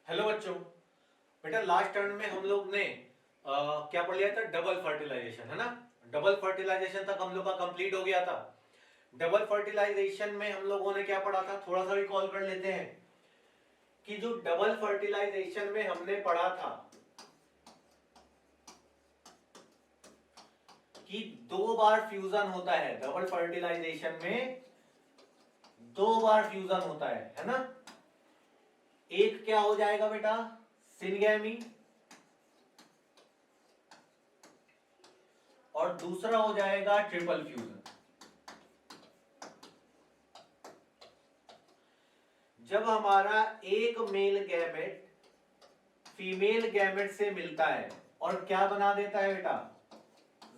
Hello बच्चों। बेटा last term में हम लोग ने क्या पढ़ लिया था? डबल फर्टिलाइजेशन, है ना। डबल फर्टिलाइजेशन तक हम लोग का कंप्लीट हो गया था। डबल फर्टिलाइजेशन में हम लोगों ने क्या पढ़ा था, थोड़ा सा रिकॉल कर लेते हैं कि जो डबल फर्टिलाइजेशन में हमने पढ़ा था कि दो बार फ्यूजन होता है। डबल फर्टिलाइजेशन में दो बार फ्यूजन होता है ना। एक क्या हो जाएगा बेटा? सिनगैमी, और दूसरा हो जाएगा ट्रिपल फ्यूजन। जब हमारा एक मेल गैमेट फीमेल गैमेट से मिलता है और क्या बना देता है बेटा?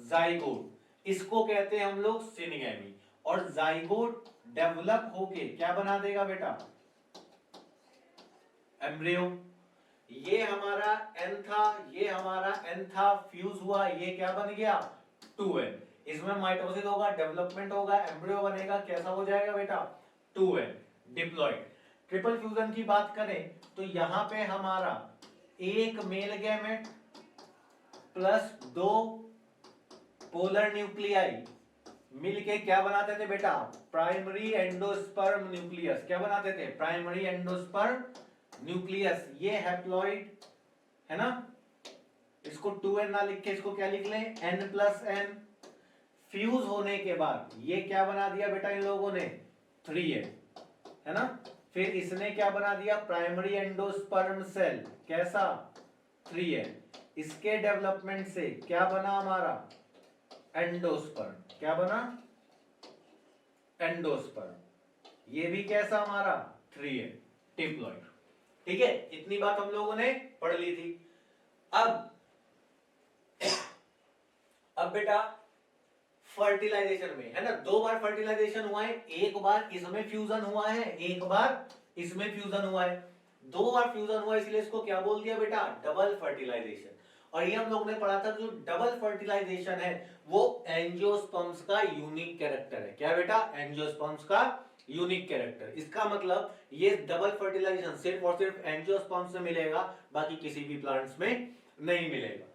जाइगोट, इसको कहते हैं हम लोग सिनगैमी। और जाइगोट डेवलप होके क्या बना देगा बेटा? एम्ब्रियो। ये हमारा एन था, ये हमारा एन था, फ्यूज हुआ, ये क्या बन गया? 2n। इसमें माइटोसिस होगा, डेवलपमेंट होगा, एम्ब्रियो बनेगा, कैसा हो जाएगा बेटा? 2n diploid. ट्रिपल फ्यूजन की बात करें तो यहां पे हमारा एक मेल गैमेट प्लस दो पोलर न्यूक्लियाई मिलके क्या बनाते थे बेटा? Primary endosperm nucleus. क्या बनाते थे? Primary endosperm nucleus. ये हैप्लॉइड है ना। इसको 2n ना लिख के इसको क्या लिख लें? n+n। फ्यूज होने के बाद ये क्या बना दिया बेटा इन लोगों ने? 3n, है ना। फिर इसने क्या बना दिया? Primary endosperm cell. कैसा? 3n। इसके डेवलपमेंट से क्या बना हमारा? एंडोस्पर्म। क्या बना? एंडोस्पर्म। ये भी कैसा हमारा? 3n diploid. ठीक है, इतनी बात हम लोगों ने पढ़ ली थी। अब बेटा फर्टिलाइजेशन में, है ना, दो बार फर्टिलाइजेशन हुआ है। एक बार इसमें फ्यूजन हुआ है, एक बार इसमें फ्यूजन हुआ है। दो बार फ्यूजन हुआ इसलिए इसको क्या बोल दिया बेटा? Double fertilisation. और ये हम लोग ने पढ़ा था, जो डबल फर्टिलाइजेशन है वो एंजियोस्पर्म्स का यूनिक कैरेक्टर है। क्या बेटा? एंजियोस्पर्म्स का यूनिक कैरेक्टर। इसका मतलब ये डबल फर्टिलाइजेशन सिर्फ और सिर्फ एंजियोस्पर्म्स से मिलेगा, बाकी किसी भी प्लांट्स में नहीं मिलेगा।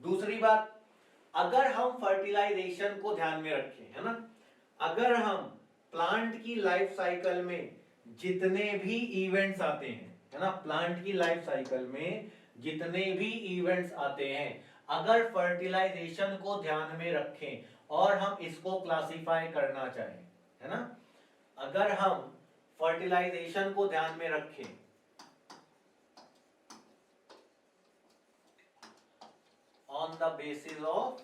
दूसरी बात, अगर हम फर्टिलाइजेशन को ध्यान में रखें, है ना, अगर हम प्लांट की लाइफ साइकिल में जितने भी इवेंट्स आते हैं, है ना, प्लांट की लाइफ साइकिल में जितने भी इवेंट्स आते हैं, अगर फर्टिलाइजेशन को ध्यान में रखें और हम इसको क्लासिफाई करना चाहें, है ना, अगर हम फर्टिलाइजेशन को ध्यान में रखें on the basis of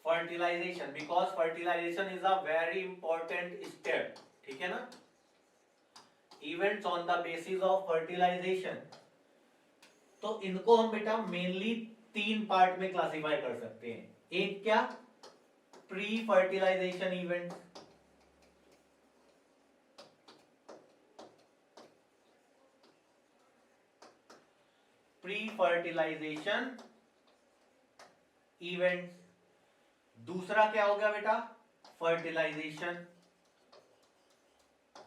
fertilisation, because fertilisation is a very important step. ठीक है ना। Events on the basis of fertilisation, तो इनको हम बेटा मेनली तीन पार्ट में क्लासिफाई कर सकते हैं। एक क्या? Pre fertilisation event, pre fertilisation event. दूसरा क्या हो गया बेटा? फर्टिलाइजेशन।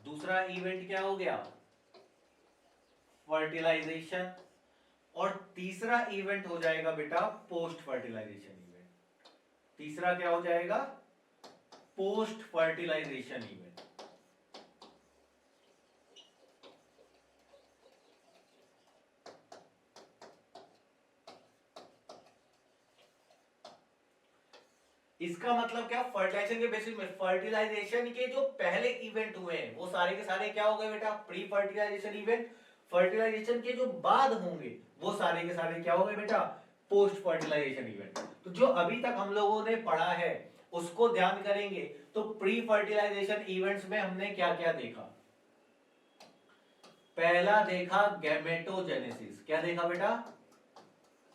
दूसरा इवेंट क्या हो गया? फर्टिलाइजेशन। और तीसरा इवेंट हो जाएगा बेटा पोस्ट फर्टिलाइजेशन इवेंट। तीसरा क्या हो जाएगा? Post fertilisation event. इसका मतलब क्या? फर्टिलाइजेशन के बेसिस में, फर्टिलाइजेशन के जो पहले इवेंट हुए हैं वो सारे के सारे क्या हो गए बेटा? Pre fertilisation event. फर्टिलाइजेशन के जो बाद होंगे वो सारे के सारे क्या हो गए बेटा? Post fertilisation event. तो जो अभी तक हम लोगों ने पढ़ा है उसको ध्यान करेंगे तो प्री फर्टिलाइजेशन इवेंट्स में हमने क्या क्या देखा? पहला देखा गैमेटोजेनेसिस। क्या देखा बेटा?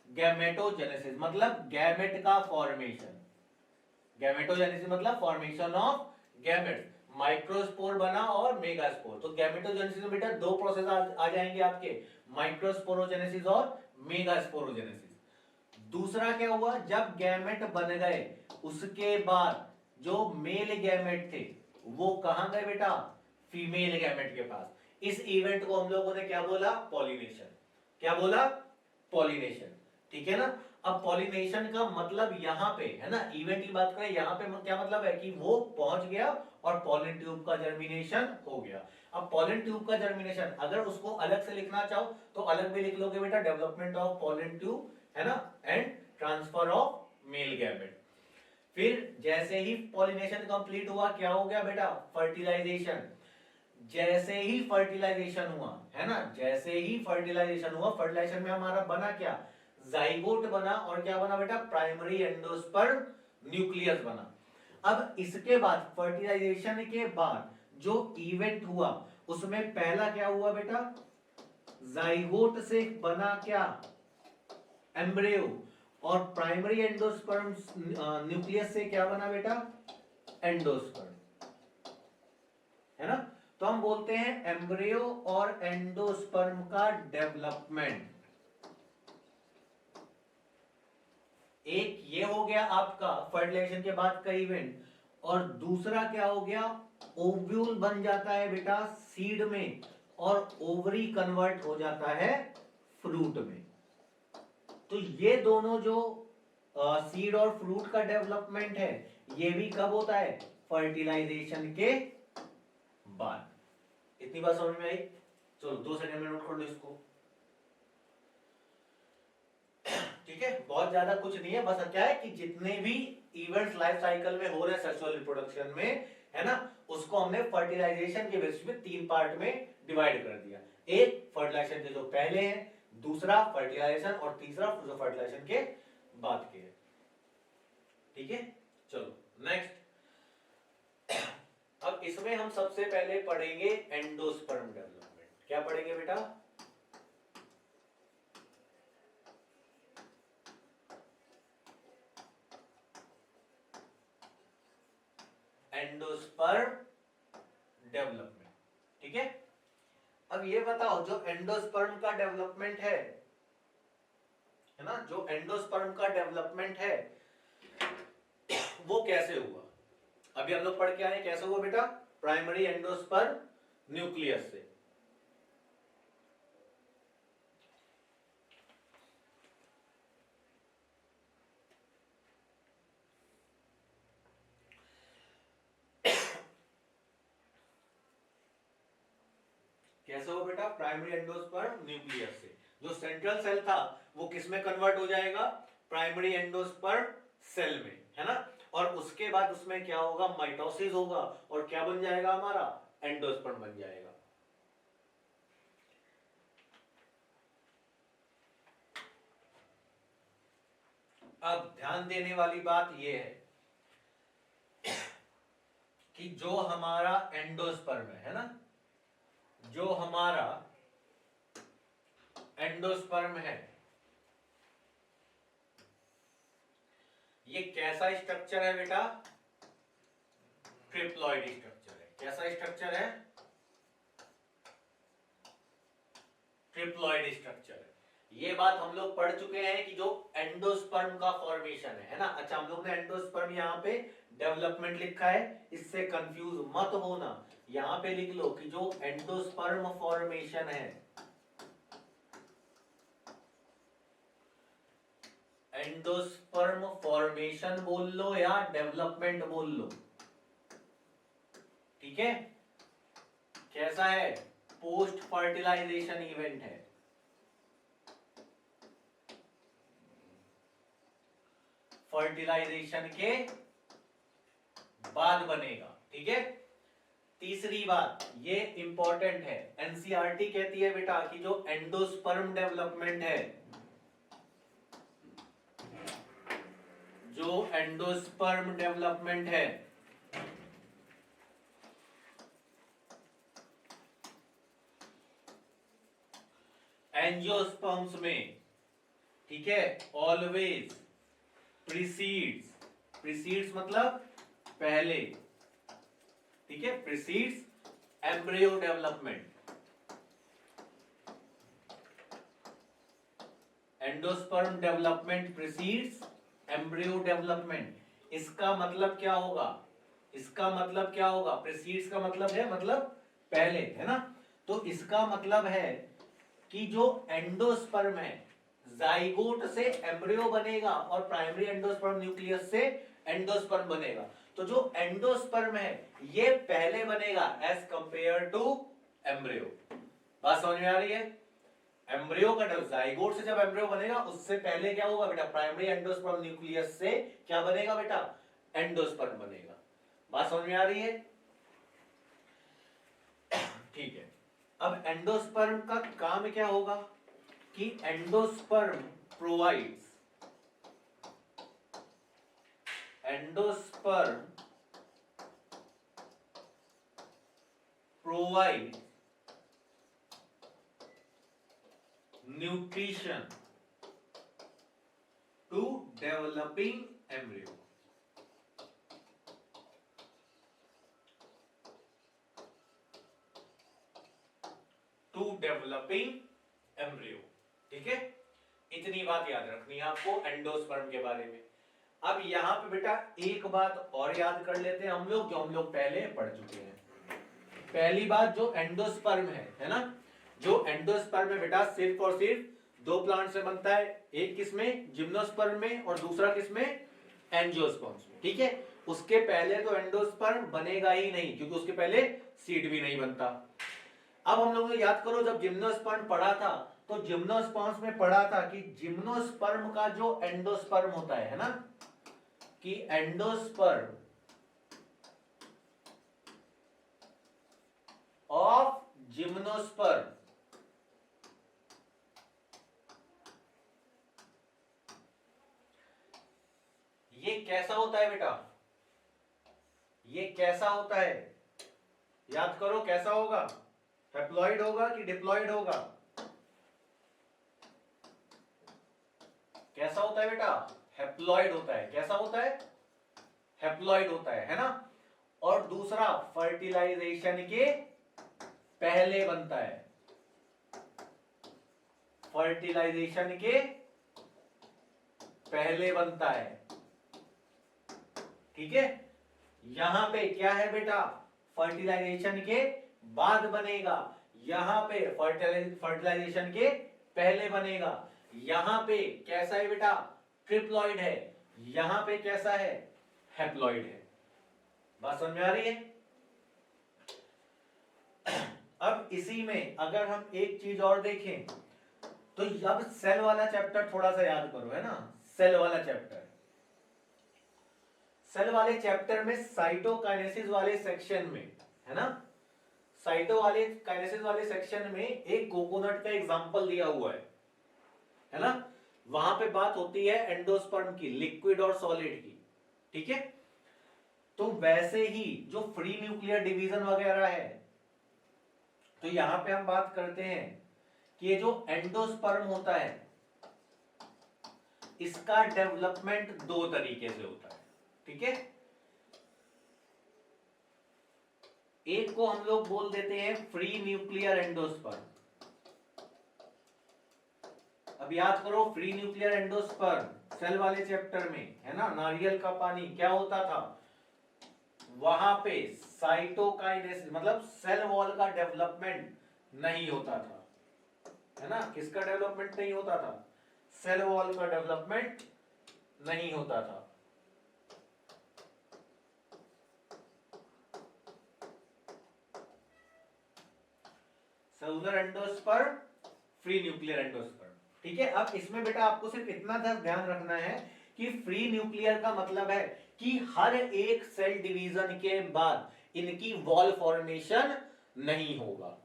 गैमेटोजेनेसिस मतलब गैमेट का फॉर्मेशन। गैमेटोजेनेसिस मतलब फॉर्मेशन ऑफ गैमेट्स। माइक्रोस्पोर बना और मेगास्पोर। तो गैमेटोजेनेसिस में बेटा दो प्रोसेस आ जाएंगे आपके, माइक्रोस्पोरोजेनेसिस और मेगास्पोरोजेनेसिस। दूसरा क्या हुआ? जब गैमेट बन गए उसके बाद जो मेल गैमेट थे वो कहां गए बेटा? फीमेल गैमेट के पास। इस इवेंट को हम लोगों ने क्या बोला? पॉलिनेशन। क्या बोला? पॉलिनेशन। ठीक है ना। अब पॉलिनेशन का मतलब यहाँ पे है ना, इवेंट की बात करें यहाँ पे क्या मतलब है कि वो पहुंच गया और पॉलन ट्यूब का जर्मिनेशन हो गया। अब पॉलन ट्यूब का जर्मिनेशन अगर उसको अलग से लिखना चाहो तो अलग भी लिख लोगे बेटा, डेवलपमेंट ऑफ पॉलन ट्यूब है ना, and transfer of male gamete. फिर जैसे ही पॉलिनेशन कंप्लीट हुआ क्या हो गया बेटा? फर्टिलाइजेशन। जैसे ही फर्टिलाइजेशन हुआ है ना, जैसे ही फर्टिलाइजेशन हुआ, फर्टिलाइजेशन में हमारा बना क्या? जाइगोट बना, और क्या बना बेटा? प्राइमरी एंडोस्पर्म न्यूक्लियस बना। अब इसके बाद फर्टिलाइजेशन के बाद जो इवेंट हुआ उसमें पहला क्या हुआ बेटा? जाइगोट से बना क्या? एम्ब्रियो। और प्राइमरी एंडोस्पर्म न्यूक्लियस से क्या बना बेटा? एंडोस्पर्म। है ना। तो हम बोलते हैं एम्ब्रियो और एंडोस्पर्म का डेवलपमेंट। एक ये हो गया आपका फर्टिलाइजेशन के बाद का इवेंट, और दूसरा क्या हो गया? ओव्यूल बन जाता है बेटा सीड में, और ओवरी कन्वर्ट हो जाता है फ्रूट में। तो ये दोनों जो सीड और फ्रूट का डेवलपमेंट है ये भी कब होता है? फर्टिलाइजेशन के बाद। इतनी बात समझ में आई? चलो 2 सेकंड में नोट कर लो इसको। ठीक है, बहुत ज्यादा कुछ नहीं है, बस क्या है कि जितने भी इवेंट्स लाइफ साइकिल में हो रहे हैं सेक्सुअल रिप्रोडक्शन में, है ना, उसको हमने फर्टिलाइजेशन के बेसिस में 3 पार्ट में डिवाइड कर दिया। एक फर्टिलाइजेशन के जो पहले हैं, दूसरा फर्टिलाइजेशन, और तीसरा जो फर्टिलाइजेशन के बाद के है। ठीक है, चलो नेक्स्ट। अब इसमें हम सबसे पहले पढ़ेंगे एंडोस्पर्म डेवलपमेंट। क्या पढ़ेंगे बेटा? Endosperm development. ठीक है। अब ये बताओ जो एंडोस्पर्म का डेवलपमेंट है ना, जो एंडोस्पर्म का डेवलपमेंट है वो कैसे हुआ? अभी हम लोग पढ़ के आए कैसे हुआ बेटा? प्राइमरी एंडोस्पर्म न्यूक्लियस से। कैसे हुआ बेटा? प्राइमरी एंडोस्पर्म न्यूक्लियस से। जो सेंट्रल सेल था वो किस में कन्वर्ट हो जाएगा? प्राइमरी एंडोस्पर्म सेल में, है ना। और उसके बाद उसमें क्या होगा? माइटोसिस होगा, और क्या बन जाएगा हमारा? एंडोस्पर्म बन जाएगा। अब ध्यान देने वाली बात यह है कि जो हमारा एंडोस्पर्म है ना, जो हमारा एंडोस्पर्म है, ये कैसा स्ट्रक्चर है बेटा? ट्रिप्लॉइड स्ट्रक्चर है। कैसा स्ट्रक्चर है? ट्रिप्लॉइड स्ट्रक्चर है। ये बात हम लोग पढ़ चुके हैं कि जो एंडोस्पर्म का फॉर्मेशन है ना। अच्छा, हम लोग ने एंडोस्पर्म यहाँ पे डेवलपमेंट लिखा है, इससे कंफ्यूज मत होना। यहाँ पे लिख लो कि जो एंडोस्पर्म फॉर्मेशन है, एंडोस्पर्म फॉर्मेशन बोल लो या डेवलपमेंट बोल लो। ठीक है, कैसा है? पोस्ट फर्टिलाइजेशन इवेंट है। फर्टिलाइजेशन के बाद बनेगा। ठीक है। तीसरी बात, ये इंपॉर्टेंट है, एनसीईआरटी कहती है बेटा कि जो एंडोस्पर्म डेवलपमेंट है, जो एंडोस्पर्म डेवलपमेंट है, एंजियोस्पर्म्स में, ठीक है, ऑलवेज प्रीसीड्स मतलब पहले, ठीक है, precedes embryo development. Endosperm development precedes embryo development. इसका मतलब क्या होगा? इसका मतलब क्या होगा? प्रीसीड्स का मतलब है, मतलब पहले, है ना। तो इसका मतलब है कि जो एंडोस्पर्म है, जाइगोट से एम्ब्रियो बनेगा और प्राइमरी एंडोस्पर्म न्यूक्लियस से एंडोस्पर्म बनेगा। तो जो एंडोस्पर्म है ये पहले बनेगा एज कंपेयर टू एम्ब्रियो। बात समझ में आ रही है? एम्ब्रियो का जाइगोट से जब एम्ब्रियो बनेगा उससे पहले क्या होगा बेटा, प्राइमरी एंडोस्पर्म न्यूक्लियस से क्या बनेगा बेटा, एंडोस्पर्म बनेगा। बात समझ में आ रही है? ठीक है। अब एंडोस्पर्म का काम क्या होगा कि endosperm provides nutrition to developing embryo। ठीक है, इतनी बात याद रखनी है आपको एंडोस्पर्म के बारे में। अब यहां पे बेटा एक बात और याद कर लेते हैं हम लोग, जो हम लोग पहले पढ़ चुके हैं। पहली बात, जो एंडोस्पर्म है ना, जो एंडोस्पर्म है बेटा सिर्फ और सिर्फ दो प्लांट से बनता है, एक किसमें, जिम्नोस्पर्म में, और दूसरा किसमें, एंजियोस्पर्म में। ठीक है, उसके पहले तो एंडोस्पर्म बनेगा ही नहीं, क्योंकि उसके पहले सीड भी नहीं बनता। अब हम लोगों ने याद करो, जब जिम्नोस्पर्म पढ़ा था तो जिम्नोस्पर्म में पढ़ा था कि जिम्नोस्पर्म का जो एंडोस्पर्म होता है ना, कि एंडोस्पर्म ऑफ जिम्नोस्पर्म ये कैसा होता है बेटा, ये कैसा होता है, याद करो कैसा होगा, हैप्लॉइड होगा कि डिप्लॉइड होगा, कैसा होता है बेटा, हैप्लॉइड होता है। कैसा होता है, हैप्लॉइड होता है ना। और दूसरा फर्टिलाइजेशन के पहले बनता है, फर्टिलाइजेशन के पहले बनता है। ठीक है, यहां पे क्या है बेटा, फर्टिलाइजेशन के बाद बनेगा, यहां पे फर्टिलाइजेशन के पहले बनेगा। यहां पे कैसा है बेटा, ट्रिप्लॉइड है, यहां पे कैसा है, हैप्लॉइड है। बात समझ में आ रही है? अब इसी में अगर हम एक चीज और देखें तो अब सेल वाला चैप्टर थोड़ा सा याद करो, है ना, सेल वाला चैप्टर। सेल वाले चैप्टर में साइटोकाइनेसिस वाले सेक्शन में, है ना, साइटोकाइनेसिस वाले सेक्शन में एक कोकोनट का एग्जांपल दिया हुआ है ना। वहां पे बात होती है एंडोस्पर्म की, लिक्विड और सॉलिड की। ठीक है, तो वैसे ही जो फ्री न्यूक्लियर डिवीजन वगैरह है, तो यहां पे हम बात करते हैं कि ये जो एंडोस्पर्म होता है इसका डेवलपमेंट दो तरीके से होता है। ठीक है, एक को हम लोग बोल देते हैं फ्री न्यूक्लियर एंडोस्पर्म। अब याद करो, फ्री न्यूक्लियर एंडोस्पर्म सेल वाले चैप्टर में, है ना, नारियल का पानी क्या होता था, वहां पे साइटोकाइनेसिस मतलब सेल वॉल का डेवलपमेंट नहीं होता था, है ना। किसका डेवलपमेंट नहीं होता था, सेल वॉल का डेवलपमेंट नहीं होता था। Cellular endosperm, free nuclear endosperm. ठीक है, अब इसमें बेटा आपको सिर्फ इतना ध्यान रखना है कि फ्री न्यूक्लियर का मतलब है कि हर एक सेल डिवीजन के बाद इनकी वॉल फॉर्मेशन नहीं होगा।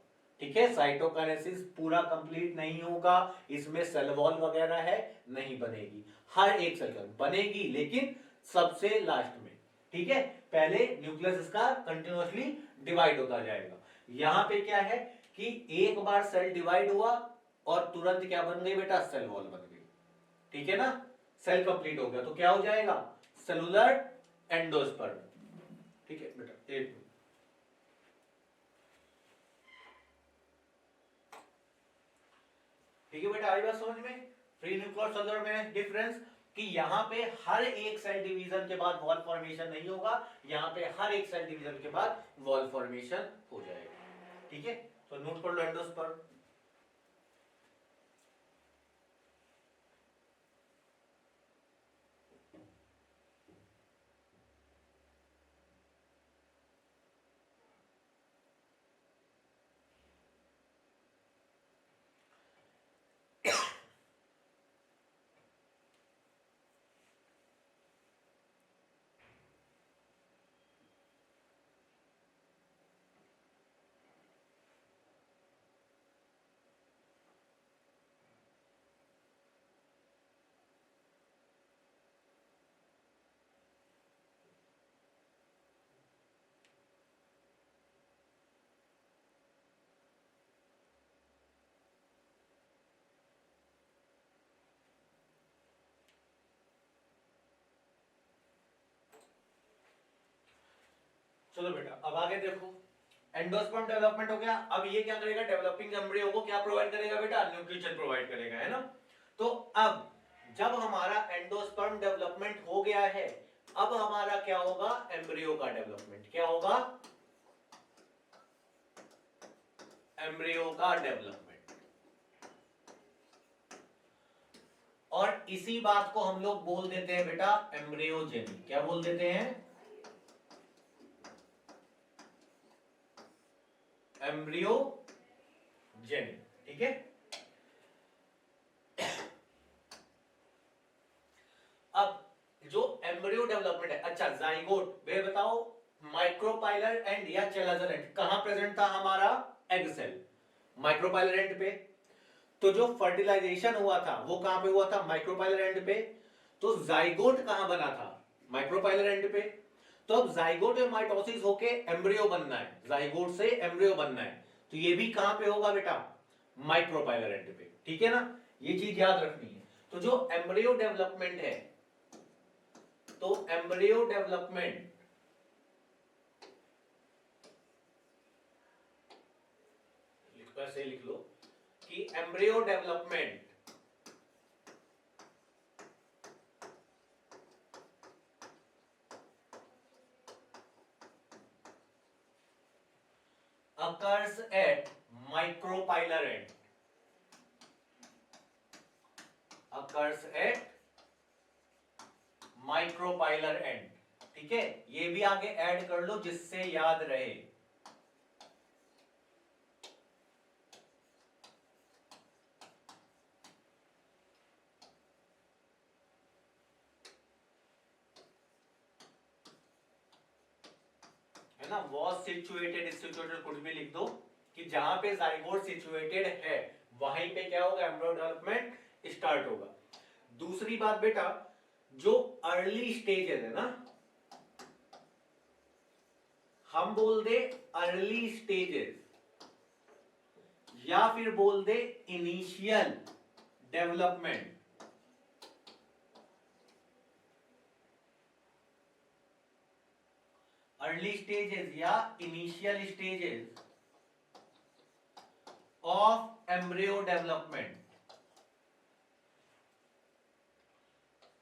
ठीक है, साइटोकाइनेसिस पूरा कंप्लीट नहीं होगा, इसमें सेल वॉल वगैरह है नहीं बनेगी, हर एक सेल बनेगी लेकिन सबसे लास्ट में। ठीक है, पहले न्यूक्लियस इसका कंटिन्यूअसली डिवाइड होता जाएगा। यहां पे क्या है कि एक बार सेल डिवाइड हुआ और तुरंत क्या बन गई बेटा, सेल वॉल बन गई। ठीक है ना, सेल कंप्लीट हो गया तो क्या हो जाएगा, सेलुलर एंडोस्पर्म। ठीक है बेटा, एक ठीक है बेटा, आई बात समझ में? फ्री न्यूक्लियर सेलुलर में डिफरेंस कि यहां पे हर एक सेल डिवीजन के बाद वॉल फॉर्मेशन नहीं होगा, यहां पे हर एक सेल डिवीजन के बाद वॉल फॉर्मेशन हो जाएगा। ठीक है, तो नोट कर लो एंडोस्पर्म। चलो बेटा अब आगे देखो, एंडोस्पर्म डेवलपमेंट हो गया। अब ये क्या करेगा, डेवलपिंग एम्ब्रियो को क्या प्रोवाइड करेगा बेटा, न्यूट्रिशन प्रोवाइड करेगा, है ना। तो अब जब हमारा एंडोस्पर्म डेवलपमेंट हो गया है, अब हमारा क्या होगा, एम्ब्रियो का डेवलपमेंट। क्या होगा, एम्ब्रियो का डेवलपमेंट। और इसी बात को हम लोग बोल देते हैं बेटा एम्ब्रियोजेनी। क्या बोल देते हैं, एम्ब्रियोजेनी। ठीक है, अब जो एम्ब्रियो डेवलपमेंट है, अच्छा जाइगोट वे बताओ, माइक्रोपाइलर एंड या चैलाजर एंड कहां प्रेजेंट था हमारा, एग सेल, माइक्रोपाइलर एंड पे। तो जो फर्टिलाइजेशन हुआ था वो कहां पे हुआ था, माइक्रोपाइलर एंड पे। तो जाइगोट कहां बना था, माइक्रोपाइलर एंड पे। तो अब जाइगोट में माइटोसिस होके एम्ब्रियो बनना है, जाइगोट से एम्ब्रियो बनना है, तो ये भी कहां पे होगा बेटा, माइक्रोपाइलर एंड पे। ठीक है ना, ये चीज याद रखनी है। तो जो एम्ब्रियो डेवलपमेंट है, तो एम्ब्रियो डेवलपमेंट ऐसे लिख लो कि embryo development occurs at micropylar end, occurs at micropylar end। ठीक है, ये भी आगे ऐड कर लो जिससे याद रहे। है ना, was situated, situated कुछ भी लिख दो कि जहां पे जाइगोट सिचुएटेड है वहीं पे क्या होगा, एम्ब्रियो डेवलपमेंट स्टार्ट होगा। दूसरी बात बेटा, जो अर्ली स्टेजेस है ना, हम बोल दे अर्ली स्टेजेस या फिर बोल दे इनिशियल डेवलपमेंट, अर्ली स्टेजेस या initial stages of embryo development,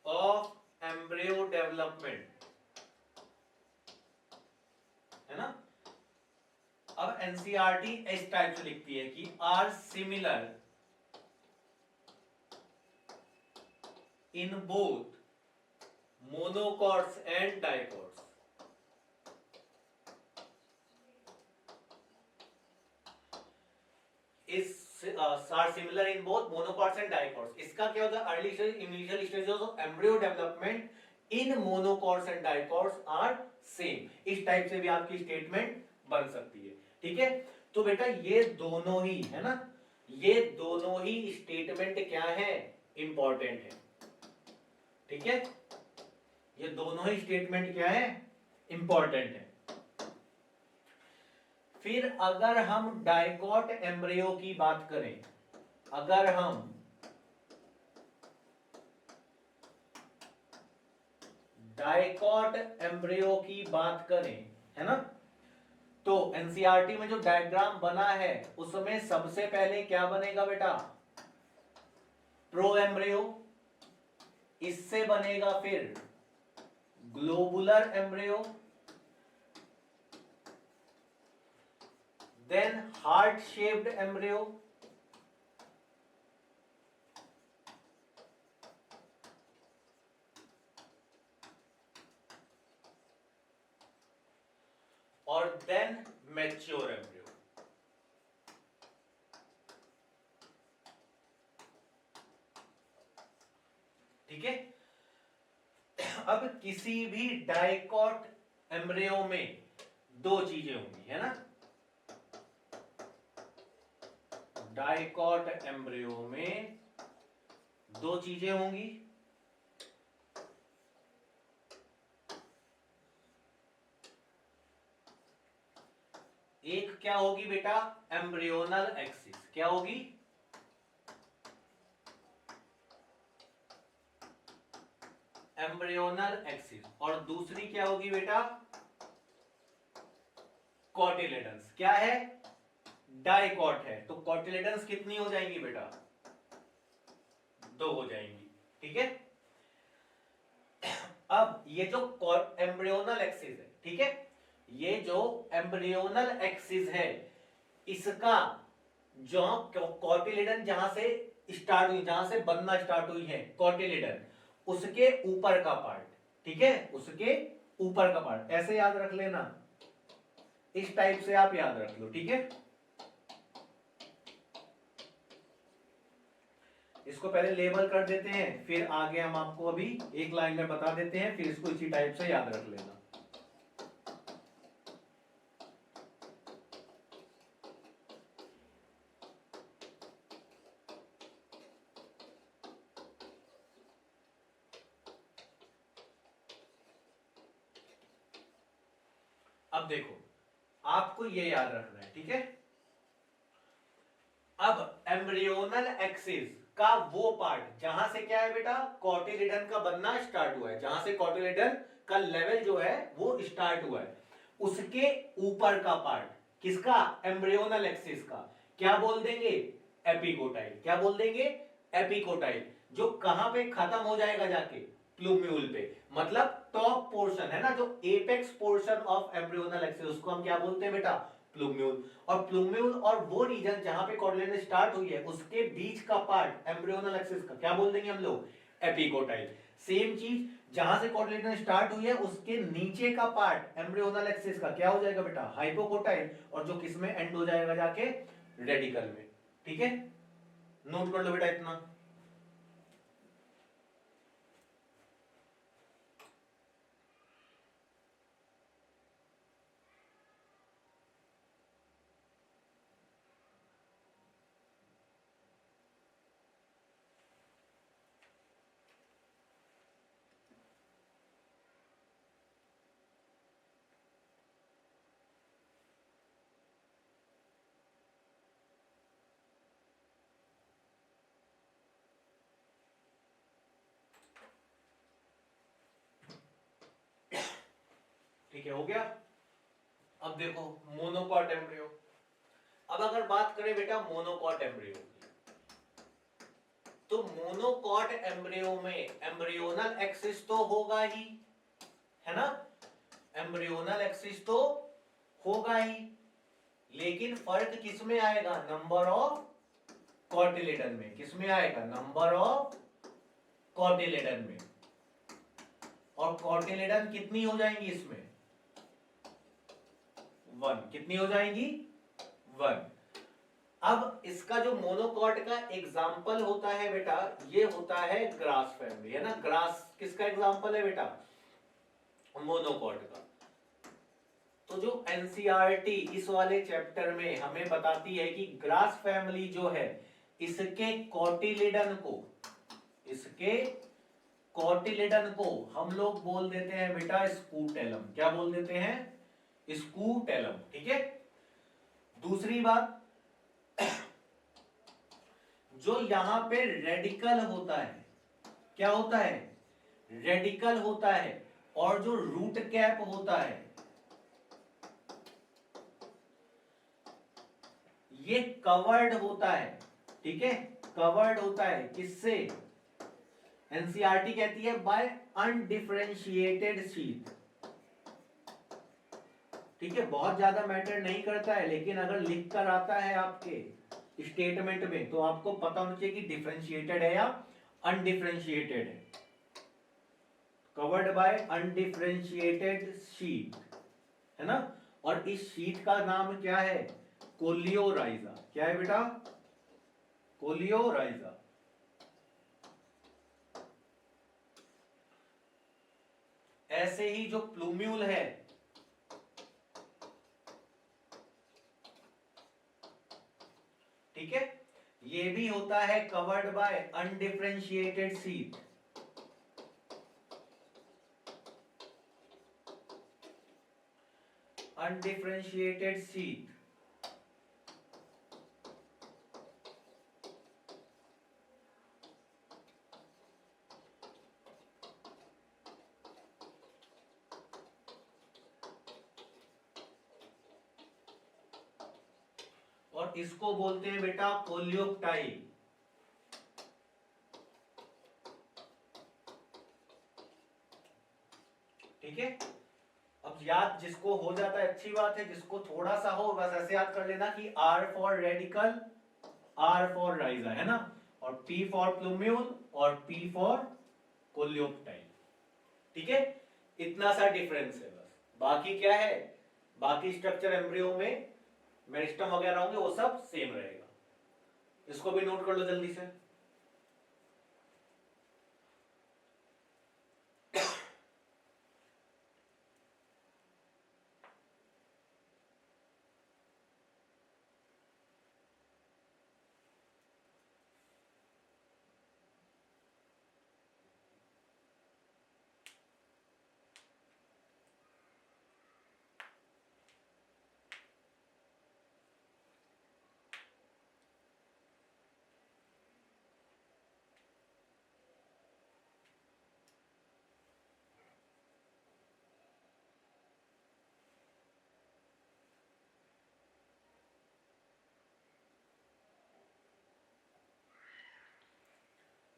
of embryo development, है ना। अब एनसीईआरटी इस टाइप से लिखती है कि are similar in both monocots and dicots. Are similar in both monocots and dicots. इसका क्या होता है, early stage initial stages of embryo development in monocots and dicots are same. इस टाइप से भी आपकी स्टेटमेंट बन सकती है। ठीक है, तो बेटा ये दोनों ही है ना, ये दोनों ही स्टेटमेंट क्या है, इंपॉर्टेंट है। ठीक है, ये दोनों ही स्टेटमेंट क्या है, इंपॉर्टेंट है। फिर अगर हम डाइकॉट एम्ब्रियो की बात करें, अगर हम डाइकॉट एम्ब्रियो की बात करें, है ना, तो एनसीईआरटी में जो डायग्राम बना है उसमें सबसे पहले क्या बनेगा बेटा, प्रो एम्ब्रियो, इससे बनेगा फिर globular embryo, then heart shaped embryo, और देन मैच्योर एम्ब्रियो। ठीक है, अब किसी भी डाइकॉट एम्ब्रियो में दो चीजें होंगी, है ना। डाइकॉट एम्ब्रियो में दो चीजें होंगी। एक क्या होगी बेटा, एम्ब्रियोनल एक्सिस। क्या होगी, एम्ब्रियोनल एक्सिस। और दूसरी क्या होगी बेटा, कॉटिलेडन्स। क्या है, डाइकॉट है तो कॉटिलेडन्स कितनी हो जाएंगी बेटा, दो हो जाएंगी। ठीक है, अब ये जो एम्ब्रियोनल एक्सिस है, ठीक है, ये जो एम्ब्रियोनल एक्सिस है, इसका जो कॉटिलेडन जहां से स्टार्ट हुई, जहां से बनना स्टार्ट हुई है कॉटिलेडन, उसके ऊपर का पार्ट, ठीक है, उसके ऊपर का पार्ट, ऐसे याद रख लेना, इस टाइप से आप याद रख लो। ठीक है, इसको पहले लेबल कर देते हैं, फिर आगे हम आपको अभी एक लाइन में बता देते हैं, फिर इसको इसी टाइप से याद रख लेना। अब देखो, आपको ये याद रखना है, ठीक है। अब एम्ब्रियोनल एक्सिस का वो पार्ट जहां से क्या है बेटा, कॉटिलेडन का बनना स्टार्ट हुआ है, जहां से कॉटिलेडन का लेवल जो है वो स्टार्ट हुआ है, उसके ऊपर का पार्ट किसका, एम्ब्रियोनल एक्सिस का, क्या बोल देंगे, एपिकोटाइल। क्या बोल देंगे, एपिकोटाइल। जो कहां पे खत्म हो जाएगा जाके, प्लूम्यूल पे, मतलब टॉप पोर्शन है ना, जो apex portion of embryonal axis, उसको हम क्या बोलते हैं बेटा, प्लूम्यूल। और प्लूम्यूल और वो रीजन जहां पे कॉटिलेडन स्टार्ट हुई है, उसके बीच का पार्ट एम्ब्रियोनल एक्सिस का क्या बोल देंगे हम लोग, एपिकोटाइल। सेम चीज, जहां से कॉटिलेडन स्टार्ट हुई है उसके नीचे का पार्ट एम्ब्रियोनल एक्सिस का क्या हो जाएगा बेटा, हाइपोकोटाइल। और जो किसमें एंड हो जाएगा जाके, रेडिकल में। ठीक है, नोट कर लो बेटा इतना। ठीक है, हो गया। अब देखो मोनोकॉट एम्ब्रियो। अब अगर बात करें बेटा मोनोकॉट एम्ब्रियो, तो मोनोकॉट एम्ब्रियो में एम्ब्रियोनल एक्सिस तो होगा ही, है ना, एम्ब्रियोनल एक्सिस तो होगा ही, लेकिन फर्क किस में आएगा, नंबर ऑफ कॉटिलेडन में। किस में आएगा, नंबर ऑफ कॉटिलेडन में। और कॉटिलेडन कितनी हो जाएंगी इसमें, 1। कितनी हो जाएंगी, 1। अब इसका जो मोनोकॉट का एग्जाम्पल होता है बेटा, ये होता है ग्रास फैमिली, है ना। ग्रास किसका एग्जाम्पल है बेटा, मोनोकॉट का। तो जो एनसीईआरटी इस वाले चैप्टर में हमें बताती है कि ग्रास फैमिली जो है, इसके कॉटिलिडन को, इसके कॉटिलिडन को हम लोग बोल देते हैं बेटा स्कूटेलम। क्या बोल देते हैं, स्कूटेलम। ठीक है, दूसरी बात, जो यहां पे रेडिकल होता है, क्या होता है, रेडिकल होता है, और जो रूट कैप होता है, ये कवर्ड होता है। ठीक है, कवर्ड होता है किससे, एनसीईआरटी कहती है बाय अनडिफरेंशिएटेड शीथ। ठीक है, बहुत ज्यादा मैटर नहीं करता है, लेकिन अगर लिख कर आता है आपके स्टेटमेंट में तो आपको पता होना चाहिए कि डिफरेंशिएटेड है या अनडिफरेंशिएटेड है। कवर्ड बाय अनडिफरेंशिएटेड शीट, है ना। और इस शीट का नाम क्या है? कोलियोराइजा। क्या है बेटा? कोलियोराइजा। ऐसे ही जो प्लूम्यूल है, ठीक है, ये भी होता है covered by undifferentiated sheet. Undifferentiated sheet. और इसको बोलते हैं बेटा कोलियोक्टाइल। ठीक है, अब याद जिसको हो जाता है अच्छी बात है, जिसको थोड़ा सा हो बस ऐसे याद कर लेना कि R for radical, R for राइजा, है ना, और P फॉर प्लूम्यूल और P फॉर कोलियोक्टाइल। ठीक है, इतना सा डिफरेंस है बस। बाकी क्या है? बाकी स्ट्रक्चर एम्ब्रियो में मेरिस्टम वगैरह होंगे वो सब सेम रहेगा। इसको भी नोट कर लो जल्दी से।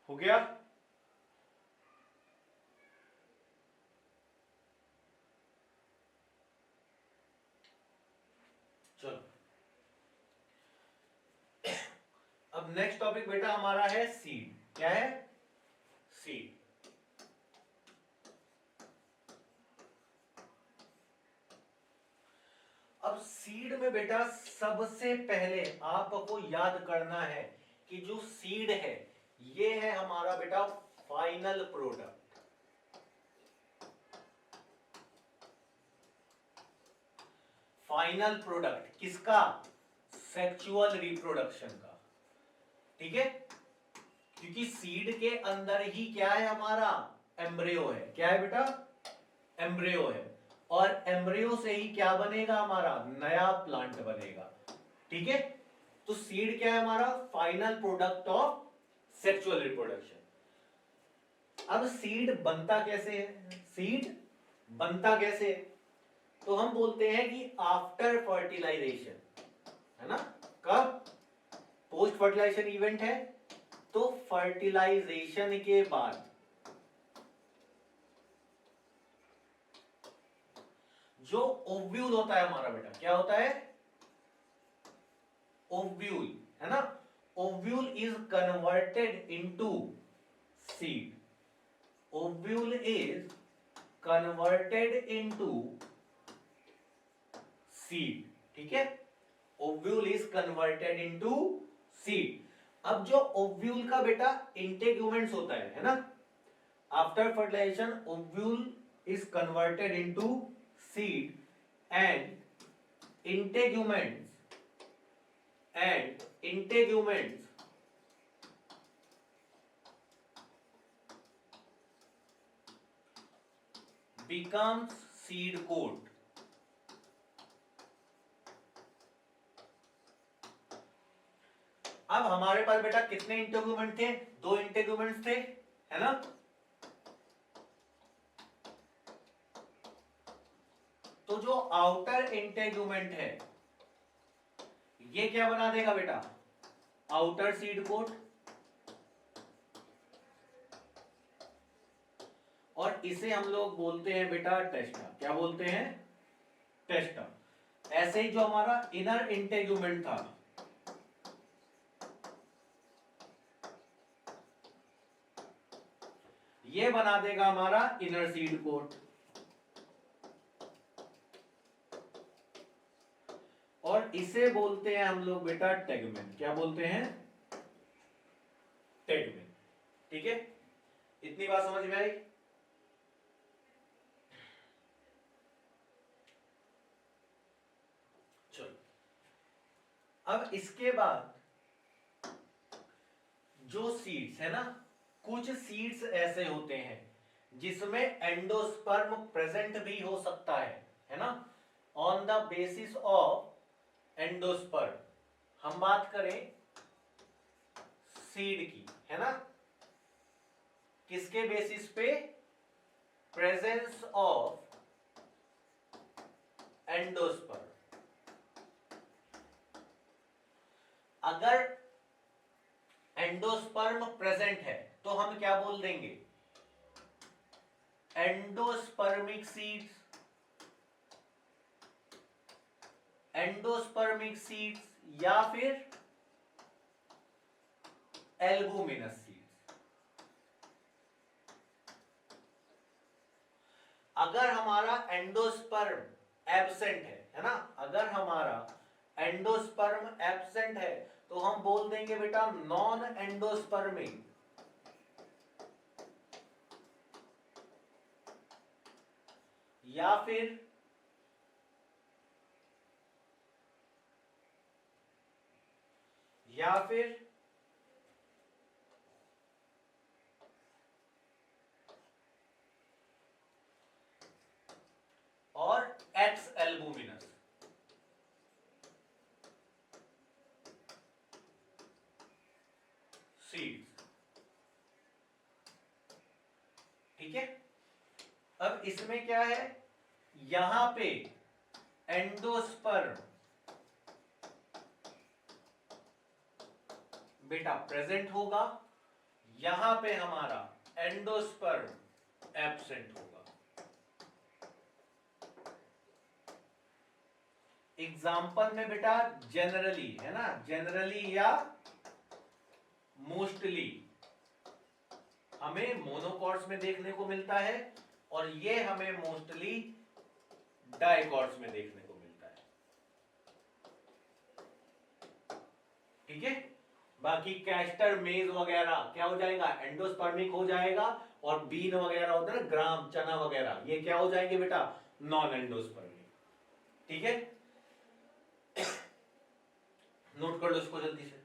हो गया? चलो, अब नेक्स्ट टॉपिक बेटा हमारा है सीड। क्या है? सीड। अब सीड में बेटा सबसे पहले आपको याद करना है कि जो सीड है ये है हमारा बेटा फाइनल प्रोडक्ट। फाइनल प्रोडक्ट किसका? सेक्सुअल रिप्रोडक्शन का। ठीक है, क्योंकि सीड के अंदर ही क्या है हमारा? एम्ब्रियो है। क्या है बेटा? एम्ब्रियो है, और एम्ब्रियो से ही क्या बनेगा हमारा? नया प्लांट बनेगा। ठीक है, तो सीड क्या है हमारा? Final product of sexual reproduction. अब सीड बनता कैसे है? सीड बनता कैसे है? तो हम बोलते हैं कि आफ्टर फर्टिलाइजेशन, है ना। कब? पोस्ट फर्टिलाइजेशन इवेंट है, तो फर्टिलाइजेशन के बाद जो ओव्यूल होता है हमारा बेटा, क्या होता है? ओव्यूल, है ना। Ovule is converted into seed. Ovule is converted into seed. ठीक है, ovule is converted into seed. अब जो ओव्यूल का बेटा इंटेग्यूमेंट्स होता है ना, after fertilization ovule is converted into seed and integuments becomes seed coat। अब हमारे पास बेटा कितने इंटेग्यूमेंट थे? 2 इंटेग्यूमेंट्स थे, है ना। तो जो आउटर इंटेग्यूमेंट है ये क्या बना देगा बेटा? Outer seed coat. और इसे हम लोग बोलते हैं बेटा टेस्टा। क्या बोलते हैं? टेस्टा। ऐसे ही जो हमारा इनर इंटेग्यूमेंट था, ये बना देगा हमारा इनर सीड कोट, और इसे बोलते हैं हम लोग बेटा टेगमेन। क्या बोलते हैं? टेगमेन। ठीक है, इतनी बात समझ में आई? चलो, अब इसके बाद जो सीड्स है ना, कुछ सीड्स ऐसे होते हैं जिसमें एंडोस्पर्म प्रेजेंट भी हो सकता है ना, on the basis of endosperm. हम बात करें सीड की, है ना, किसके बेसिस पे? Presence of endosperm. अगर एंडोस्पर्म प्रेजेंट है तो हम क्या बोल देंगे? एंडोस्पर्मिक सीड्स, एंडोस्पर्मिक सीड्स या फिर एल्बुमिनस सीड्स। अगर हमारा एंडोस्पर्म एब्सेंट है ना, अगर हमारा एंडोस्पर्म एब्सेंट है तो हम बोल देंगे बेटा नॉन एंडोस्पर्मिक, या फिर और एक्स एल्बुमिनस। सीड्स। ठीक है, अब इसमें क्या है, यहां पे एंडोस्पर्म बेटा प्रेजेंट होगा, यहां पे हमारा एंडोस्पर्म एब्सेंट होगा। एग्जाम्पल में बेटा जनरली, है ना, जनरली या मोस्टली हमें मोनोकॉट्स में देखने को मिलता है, और ये हमें मोस्टली डाइकॉट्स में देखने को मिलता है। ठीक है, बाकी कैस्टर मेज वगैरह क्या हो जाएगा? एंडोस्पर्मिक हो जाएगा, और बीन वगैरह होता है ना, ग्राम चना वगैरह, ये क्या हो जाएंगे बेटा? Non endospermic. ठीक है, नोट कर लो इसको जल्दी से।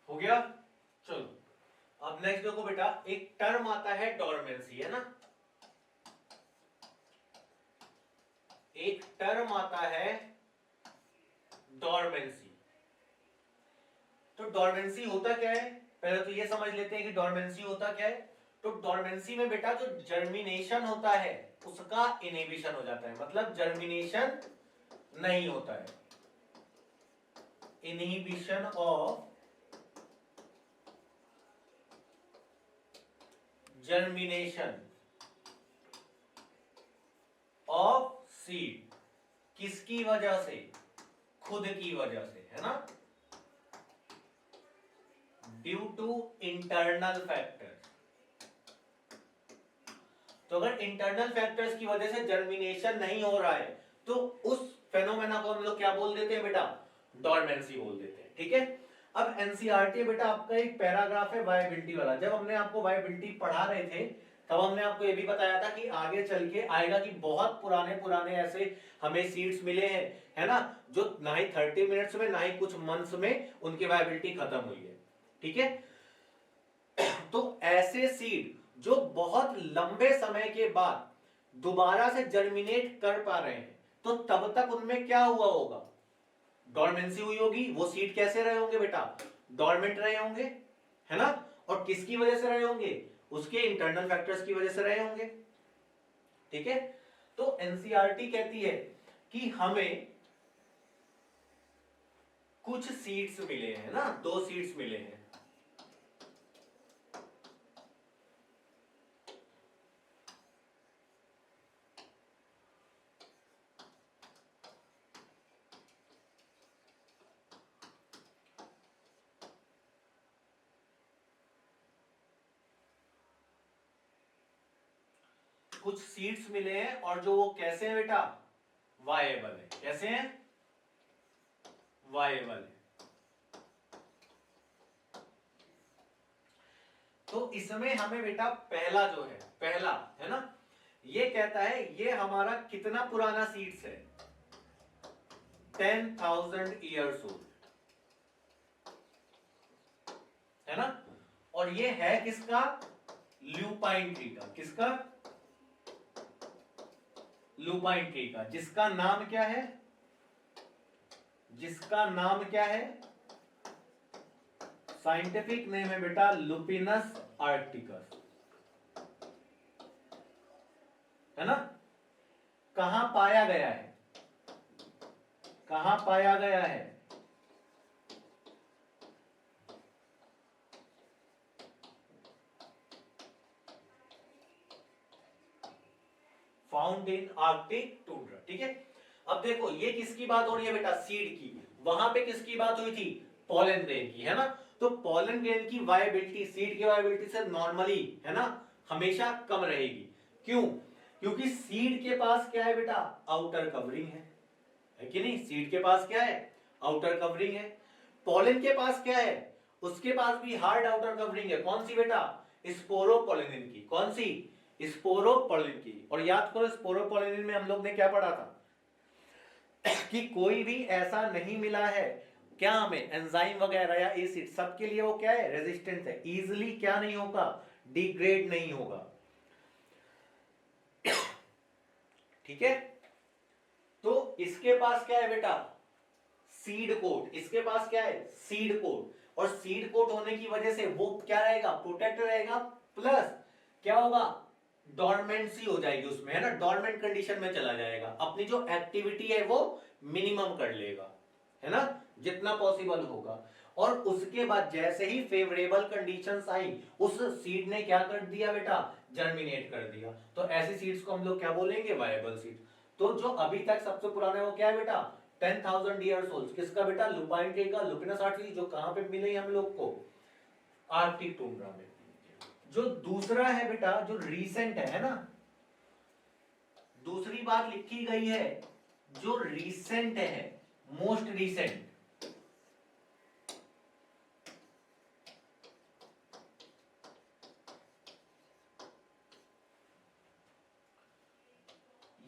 हो गया? चलो, अब नेक्स्ट देखो बेटा, एक टर्म आता है डोरमेंसी, है ना, एक टर्म आता है डोरमेंसी। तो डोरमेंसी होता क्या है, पहले तो ये समझ लेते हैं कि डोरमेंसी होता क्या है। तो डोरमेंसी में बेटा जो जर्मिनेशन होता है उसका इनहिबिशन हो जाता है, मतलब जर्मिनेशन नहीं होता है, inhibition of germination of seed. किसकी वजह से? खुद की वजह से, है ना, ड्यू टू इंटरनल फैक्टर्स। तो अगर इंटरनल फैक्टर्स की वजह से जर्मिनेशन नहीं हो रहा है तो उस फेनोमेना को हम लोग क्या बोल देते हैं बेटा? डोरमेंसी बोल देते हैं। ठीक है, अब एनसीईआरटी बेटा आपका एक पैराग्राफ है वायबिलिटी वाला। जब हमने आपको वायबिलिटी पढ़ा रहे थे तब हमने आपको ये भी बताया था कि आगे चल के आएगा कि बहुत पुराने पुराने ऐसे हमें सीड्स मिले हैं, है ना, जो ना ही 30 मिनट्स में ना ही कुछ मंथ्स में उनकी वायबिलिटी खत्म हुई है। ठीक है, तो ऐसे सीड जो बहुत लंबे समय के बाद दोबारा से जर्मिनेट कर पा रहे हैं, तो तब तक उनमें क्या हुआ होगा, डॉर्मेंसी हुई होगी। वो सीड कैसे रहे होंगे बेटा, डॉर्मेंट रहे होंगे, है ना, और किसकी वजह से रहे होंगे, उसके इंटरनल फैक्टर्स की वजह से रहे होंगे। ठीक है, तो एनसीईआरटी कहती है कि हमें कुछ सीड्स मिले हैं ना, 2 सीड्स मिले हैं, कुछ सीड्स मिले हैं और जो वो कैसे हैं बेटा, वाएबल है। कैसे हैं, वाएबल है। तो इसमें हमें बेटा पहला जो है, पहला है ना, ये कहता है ये हमारा कितना पुराना सीड्स है, 10,000 ईयर्स ओल्ड, है ना, और ये है किसका, ल्यूपाइन ट्री का। किसका, लुपाइन ट्री का, जिसका नाम क्या है, जिसका नाम क्या है, साइंटिफिक नेम है बेटा लुपिनस आर्क्टिकस, है ना। कहां पाया गया है, कहां पाया गया है, फाउंड इन आर्कटिक टुंड्रा। ठीक है, अब देखो ये किसकी बात हो रही है बेटा, सीड की। वहां पे किसकी बात हुई थी, पोलन ग्रेन की, है ना। तो पोलन ग्रेन की वायबिलिटी सीड की वायबिलिटी से नॉर्मली, है ना, हमेशा कम रहेगी। क्यों, क्योंकि सीड के पास क्या है बेटा, आउटर कवरिंग है कि नहीं, सीड के पास क्या है, आउटर कवरिंग है। पोलन के पास क्या है, उसके पास भी हार्ड आउटर कवरिंग है। कौन सी बेटा, स्पोरोपोलिन की। कौन सी, स्पोरोपोलिन की। और याद करो स्पोरोपोलिन में हम लोग ने क्या पढ़ा था कि कोई भी ऐसा नहीं मिला है क्या हमें, एंजाइम वगैरह या एसिड, सबके लिए वो क्या है, रेजिस्टेंट है, इजीली क्या नहीं होगा, डिग्रेड नहीं होगा। ठीक है, तो इसके पास क्या है बेटा, सीड कोट। इसके पास क्या है, सीड कोट। और सीड कोट होने की वजह से वो क्या रहेगा, प्रोटेक्ट रहेगा, प्लस क्या होगा, डॉर्मेंसी हो जाएगी उसमें, है ना, डॉर्मेंट कंडीशन में चला जाएगा, अपनी जो एक्टिविटी है वो मिनिमम कर लेगा, है ना, जितना पॉसिबल होगा। और उसके बाद जैसे ही फेवरेबल कंडीशंस आई, उस सीड ने क्या कर दिया बेटा, जर्मिनेट कर दिया। तो ऐसी सीड्स को हम लोग क्या बोलेंगे, वायबल सीड। तो जो अभी तक सबसे पुराना है वो क्या है बेटा, 10,000 ईयर्स ओल्ड। किसका बेटा, लुपाइन ट्री का, लुपिनस आर्क्टिकस, जो कहां पे मिले हम लोग को, आर्कटिक टुंड्रा में। जो दूसरा है बेटा, जो रीसेंट है ना, दूसरी बात लिखी गई है, जो रीसेंट है, मोस्ट रीसेंट,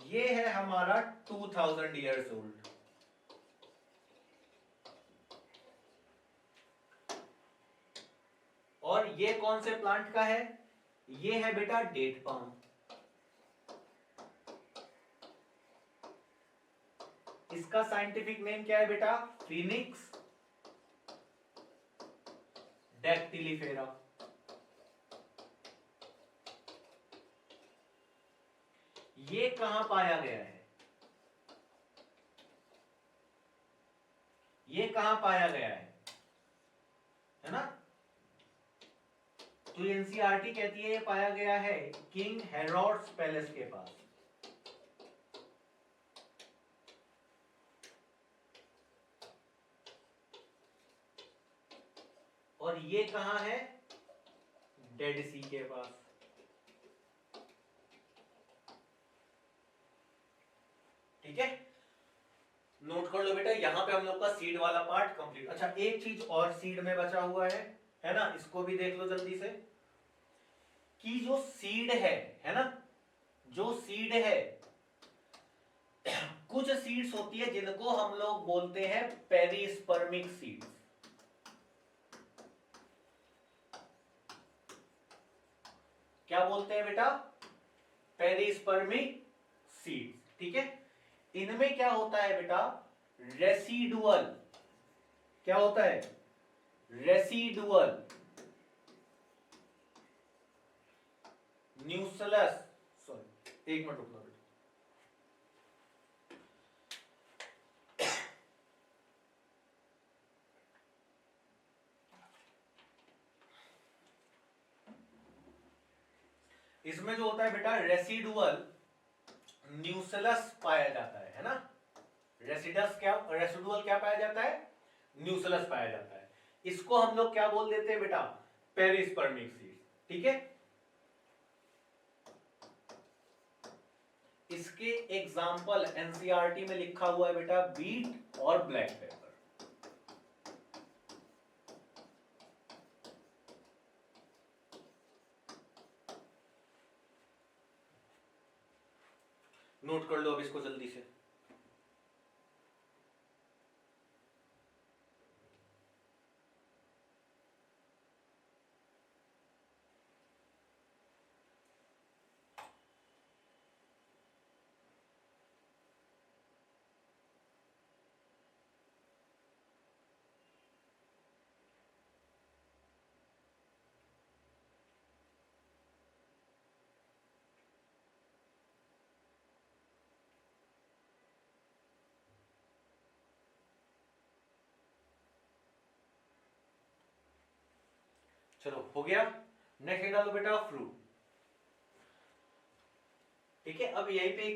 ये है हमारा 2000 ईयर्स ओल्ड। और ये कौन से प्लांट का है, ये है बेटा डेट पाम। इसका साइंटिफिक नेम क्या है बेटा, फिनिक्स डैक्टिलिफेरा। ये कहां पाया गया है, ये कहां पाया गया है ना। तो एनसीईआरटी कहती है ये पाया गया है किंग हेरोड्स पैलेस के पास। और ये कहां है, डेड सी के पास। ठीक है, नोट कर लो बेटा, यहां पे हम लोग का सीड वाला पार्ट कंप्लीट। अच्छा, एक चीज और सीड में बचा हुआ है ना, इसको भी देख लो जल्दी से। कि जो सीड है ना, जो सीड है, कुछ सीड्स होती है जिनको हम लोग बोलते हैं पेरिस्पर्मिक सीड्स। क्या बोलते हैं बेटा? Perispermic seeds. ठीक है, इनमें क्या होता है बेटा? रेसिडुअल। क्या होता है? Residual nucleus. सॉरी, एक मिनट रुकना बेटा। इसमें जो होता है बेटा, रेसिडुअल न्यूक्लियस पाया जाता है ना। रेसिडुअल क्या पाया जाता है? न्यूक्लियस पाया जाता है। इसको हम लोग क्या बोल देते हैं बेटा? Perispermic seed. ठीक है, इसके एग्जाम्पल एनसीईआरटी में लिखा हुआ है बेटा, बीट और ब्लैक पेपर। नोट कर लो अब इसको जल्दी से। चलो हो गया। नेक्स्ट डालो बेटा, फ्रूट। ठीक है, अब यहीं पे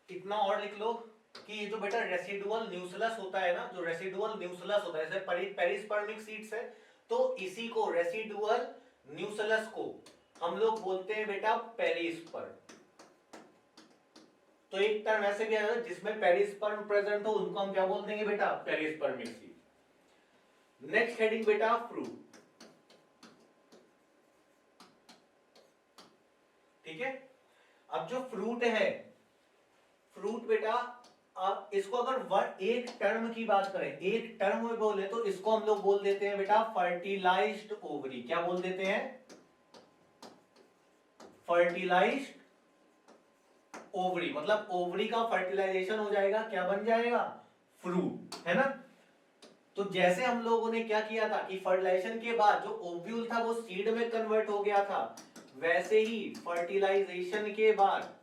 इतना और लिख लो कि ये जो बेटा रेसिडुअल न्यूक्लियस होता है ना, जो रेसिडुअल न्यूक्लियस होता है, जैसे पेरिस्पर्मिक सीड्स है, तो इसी को रेसिडुअल न्यूक्लियस को हम लोग बोलते हैं बेटा पेरिस्पर्म। तो एक टर्म ऐसे भी है जिसमें पेरिस्पर्म प्रेजेंट हो, उनको हम क्या बोल देंगे बेटा? Perispermic seed. नेक्स्ट हेडिंग बेटा, फ्रूट। ठीक है, अब जो फ्रूट है, फ्रूट बेटा, आप इसको अगर एक टर्म की बात करें, एक टर्म में बोले, तो इसको हम लोग बोल देते हैं बेटा फर्टिलाइज्ड ओवरी। क्या बोल देते हैं? Fertilized ovary. मतलब ओवरी का फर्टिलाइजेशन हो जाएगा, क्या बन जाएगा? फ्रूट, है ना। तो जैसे हम लोगों ने क्या किया था कि फर्टिलाइजेशन के बाद जो ओव्यूल था वो सीड में कन्वर्ट हो गया था, वैसे ही फर्टिलाइजेशन के बाद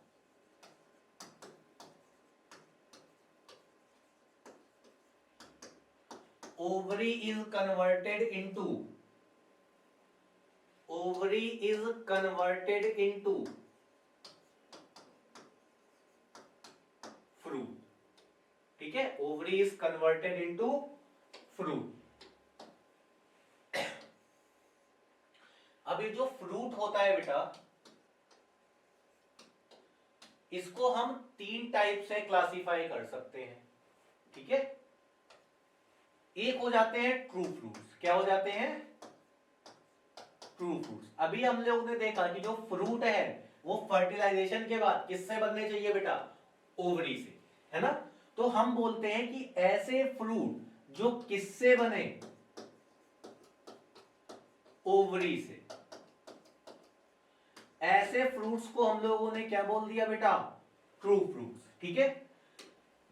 ovary is converted into fruit। ठीक है, ovary is converted into fruit। अब ये जो फ्रूट होता है बेटा, इसको हम तीन टाइप से क्लासिफाई कर सकते हैं। ठीक है, एक हो जाते हैं ट्रू फ्रूट्स। क्या हो जाते हैं? True fruits. अभी हम लोग ने देखा कि जो फ्रूट है वो फर्टिलाइजेशन के बाद किससे बनने चाहिए बेटा? ओवरी से, है ना। तो हम बोलते हैं कि ऐसे फ्रूट जो किससे बने? ओवरी से। ऐसे फ्रूट्स को हम लोगों ने क्या बोल दिया बेटा? True fruits. ठीक है,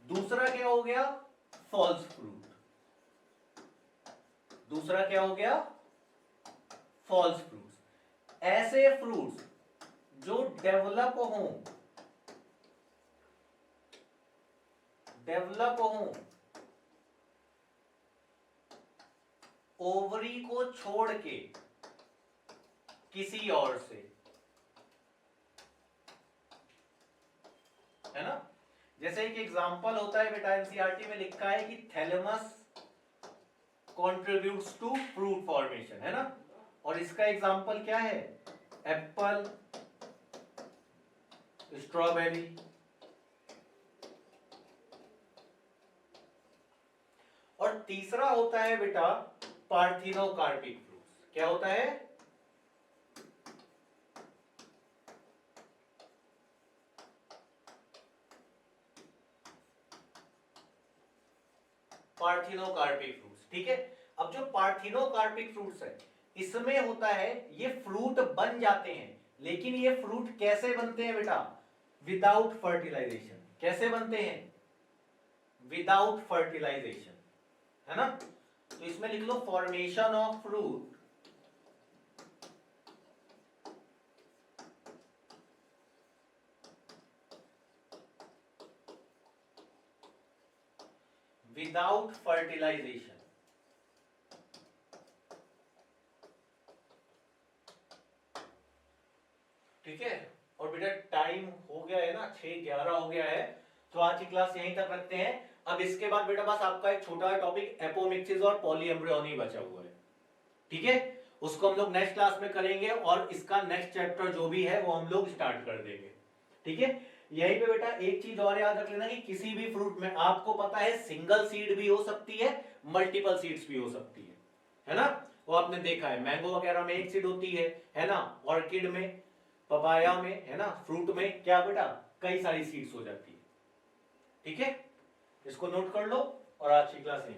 दूसरा क्या हो गया? False fruit. दूसरा क्या हो गया? False fruits. ऐसे फ्रूट्स जो डेवलप हो ओवरी को छोड़ के किसी और से, है ना। जैसे एक एग्जांपल होता है बेटा, एनसीईआरटी में लिखा है कि thalamus contributes to fruit formation, है ना। और इसका एग्जांपल क्या है? Apple, strawberry. और तीसरा होता है बेटा पार्थिनोकार्पिक फ्रूट्स। क्या होता है? पार्थिनोकार्पिक फ्रूट्स, ठीक है। अब जो पार्थिनोकार्पिक फ्रूट्स है इसमें होता है ये फ्रूट बन जाते हैं, लेकिन ये फ्रूट कैसे बनते हैं बेटा? Without fertilization. कैसे बनते हैं? विदाउट फर्टिलाइजेशन, है ना। तो इसमें लिख लो formation of fruit without fertilization. ठीक है। और बेटा टाइम हो गया है ना, 6:11 हो गया है, तो आज की क्लास यहीं तक रखते हैं। अब इसके बाद बेटा बस आपका एक छोटा टॉपिक एपोमिक्सिस और पॉलीएम्ब्रियोनी बचा हुआ है, ठीक है। उसको हम लोग नेक्स्ट क्लास में करेंगे और इसका नेक्स्ट चैप्टर जो भी है वो हम लोग स्टार्ट कर देंगे, ठीक है। यहीं पे बेटा एक चीज और याद रख लेना कि किसी भी फ्रूट में आपको पता है सिंगल सीड भी हो सकती है, मल्टीपल सीड्स भी हो सकती है ना। वो आपने देखा है मैंगो वगैरह में एक सीड होती है ना। ऑर्किड में, पपाया में, है ना। फ्रूट में क्या बेटा कई सारी सीड्स हो जाती है, ठीक है। इसको नोट कर लो और आज की क्लास नहीं